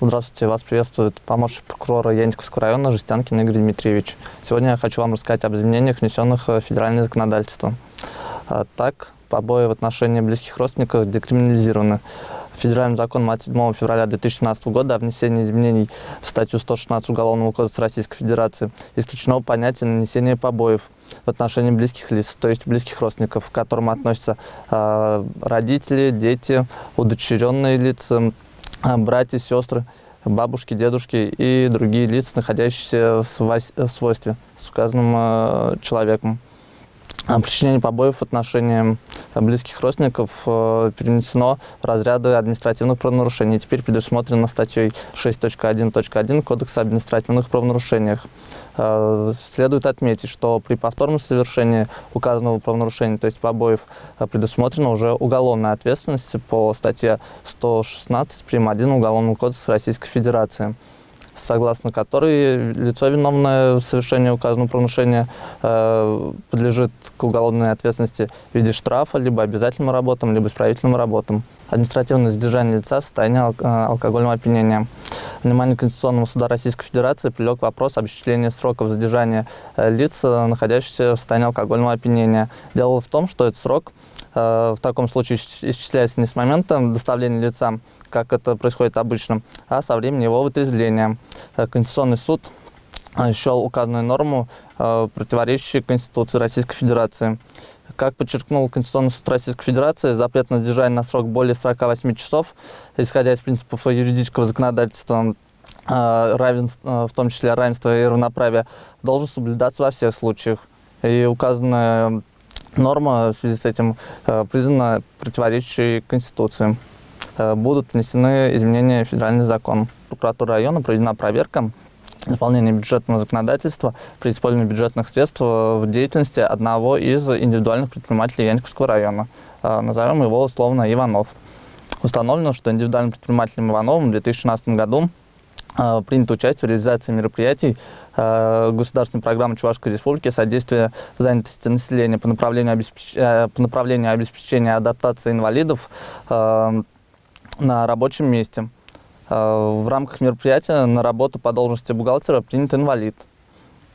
Здравствуйте, вас приветствует помощник прокурора Янтиковского района Жестянкин Игорь Дмитриевич. Сегодня я хочу вам рассказать об изменениях, внесенных в федеральное законодательство. Так, побои в отношении близких родственников декриминализированы. Федеральным законом от 7 февраля 2017 года о внесении изменений в статью 116 Уголовного кодекса Российской Федерации исключено понятие нанесения побоев в отношении близких лиц, то есть близких родственников, к которым относятся родители, дети, удочеренные лица, братья, сестры, бабушки, дедушки и другие лица, находящиеся в свойстве с указанным человеком. Причинение побоев в отношении близких родственников перенесено в разряды административных правонарушений. Теперь предусмотрено статьей 6.1.1 Кодекса об административных правонарушениях. Следует отметить, что при повторном совершении указанного правонарушения, то есть побоев, предусмотрена уже уголовная ответственность по статье 116 прим. 1 Уголовного кодекса Российской Федерации, согласно которой лицо, виновное в совершении указанного правонарушения, подлежит к уголовной ответственности в виде штрафа, либо обязательным работам, либо исправительным работам. Административное задержание лица в состоянии алкогольного опьянения. Внимание Конституционного суда Российской Федерации привлек вопрос об исчислении сроков задержания лиц, находящихся в состоянии алкогольного опьянения. Дело в том, что этот срок в таком случае исчисляется не с момента доставления лица, как это происходит обычно, а со времени его вытрезвления. Конституционный суд счел указанную норму противоречащей Конституции Российской Федерации. Как подчеркнул Конституционный суд Российской Федерации, запрет на задержание на срок более 48 часов, исходя из принципов юридического законодательства, в том числе равенства и равноправия, должен соблюдаться во всех случаях. И указанная норма в связи с этим признана противоречащей Конституции. Будут внесены изменения в федеральный закон. Прокуратура района проведена проверка исполнения бюджетного законодательства при использовании бюджетных средств в деятельности одного из индивидуальных предпринимателей Янтиковского района. Назовем его условно Иванов. Установлено, что индивидуальным предпринимателем Ивановым в 2016 году принято участие в реализации мероприятий государственной программы Чувашской Республики «Содействие занятости населения» по направлению обеспечения адаптации инвалидов на рабочем месте. В рамках мероприятия на работу по должности бухгалтера принят инвалид.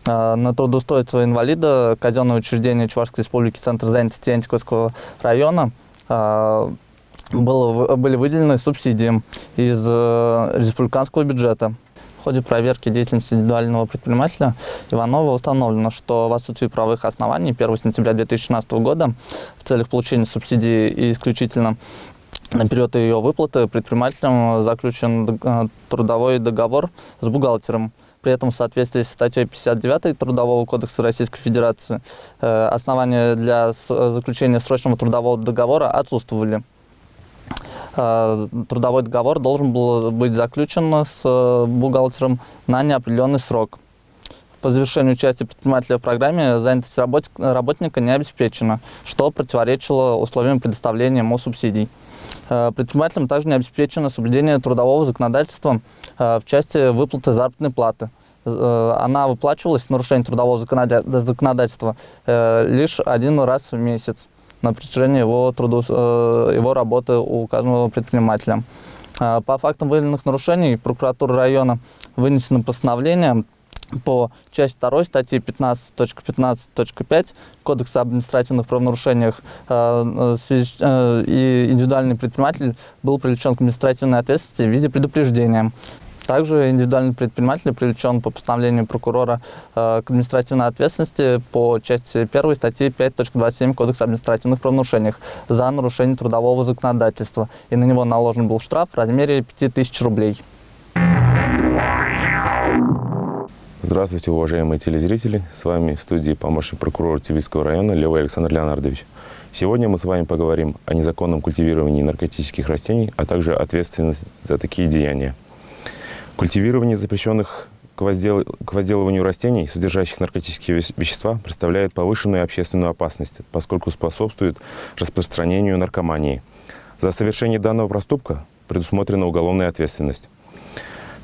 На трудоустройство инвалида казенное учреждение Чувашской Республики Центр занятости Янтиковского района были выделены субсидии из республиканского бюджета. В ходе проверки деятельности индивидуального предпринимателя Иванова установлено, что в отсутствии правовых оснований 1 сентября 2016 года в целях получения субсидии и исключительно на период ее выплаты предпринимателем заключен трудовой договор с бухгалтером. При этом в соответствии с статьей 59 Трудового кодекса Российской Федерации основания для заключения срочного трудового договора отсутствовали. Трудовой договор должен был быть заключен с бухгалтером на неопределенный срок. По завершению участия предпринимателя в программе занятость работника не обеспечена, что противоречило условиям предоставления ему субсидий. Предпринимателям также не обеспечено соблюдение трудового законодательства в части выплаты заработной платы. Она выплачивалась в нарушении трудового законодательства лишь один раз в месяц на протяжении его работы у указанного предпринимателя. По фактам выявленных нарушений прокуратура района вынесено постановление по части 2 статьи 15.15.5 Кодекса об административных правонарушениях, и индивидуальный предприниматель был привлечен к административной ответственности в виде предупреждения. Также индивидуальный предприниматель привлечен по постановлению прокурора к административной ответственности по части 1 статьи 5.27 Кодекса об административных правонарушениях за нарушение трудового законодательства. И на него наложен был штраф в размере 5000 рублей. Здравствуйте, уважаемые телезрители! С вами в студии помощник прокурора Тивильского района Левый Александр Леонардович. Сегодня мы с вами поговорим о незаконном культивировании наркотических растений, а также ответственности за такие деяния. Культивирование запрещенных к возделыванию растений, содержащих наркотические вещества, представляет повышенную общественную опасность, поскольку способствует распространению наркомании. За совершение данного проступка предусмотрена уголовная ответственность.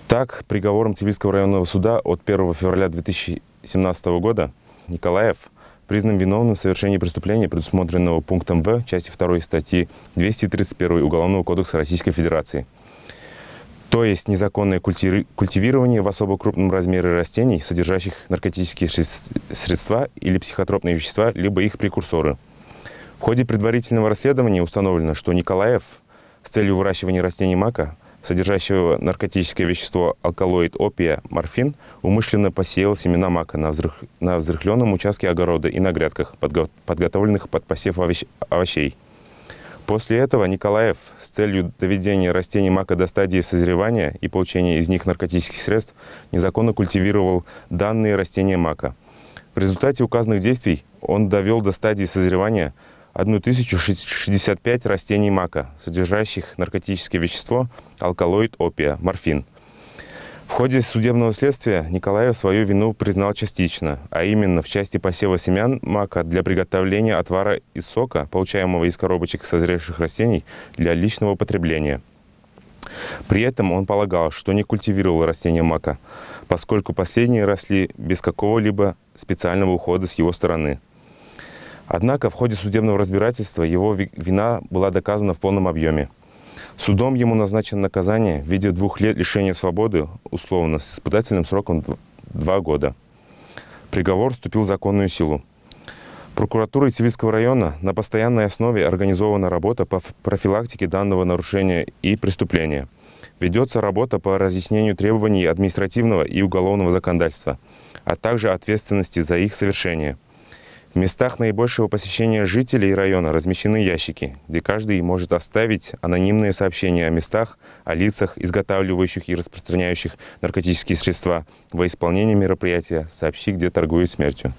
Так, приговором Тивильского районного суда от 1 февраля 2017 года Николаев признан виновным в совершении преступления, предусмотренного пунктом В части 2 статьи 231 Уголовного кодекса Российской Федерации. то есть незаконное культивирование в особо крупном размере растений, содержащих наркотические средства или психотропные вещества, либо их прекурсоры. В ходе предварительного расследования установлено, что Николаев с целью выращивания растений мака, содержащего наркотическое вещество алкалоид опия морфин, умышленно посеял семена мака на взрыхленном участке огорода и на грядках, подготовленных под посев овощей. После этого Николаев с целью доведения растений мака до стадии созревания и получения из них наркотических средств незаконно культивировал данные растения мака. В результате указанных действий он довел до стадии созревания 1065 растений мака, содержащих наркотическое вещество алкалоид опия морфин. В ходе судебного следствия Николаев свою вину признал частично, а именно в части посева семян мака для приготовления отвара из сока, получаемого из коробочек созревших растений, для личного потребления. При этом он полагал, что не культивировал растения мака, поскольку последние росли без какого-либо специального ухода с его стороны. Однако в ходе судебного разбирательства его вина была доказана в полном объеме. Судом ему назначено наказание в виде 2 лет лишения свободы, условно, с испытательным сроком 2 года. Приговор вступил в законную силу. Прокуратурой Тивильского района на постоянной основе организована работа по профилактике данного нарушения и преступления. Ведется работа по разъяснению требований административного и уголовного законодательства, а также ответственности за их совершение. В местах наибольшего посещения жителей района размещены ящики, где каждый может оставить анонимные сообщения о местах, о лицах, изготавливающих и распространяющих наркотические средства. Во исполнение мероприятия «Сообщи, где торгуют смертью».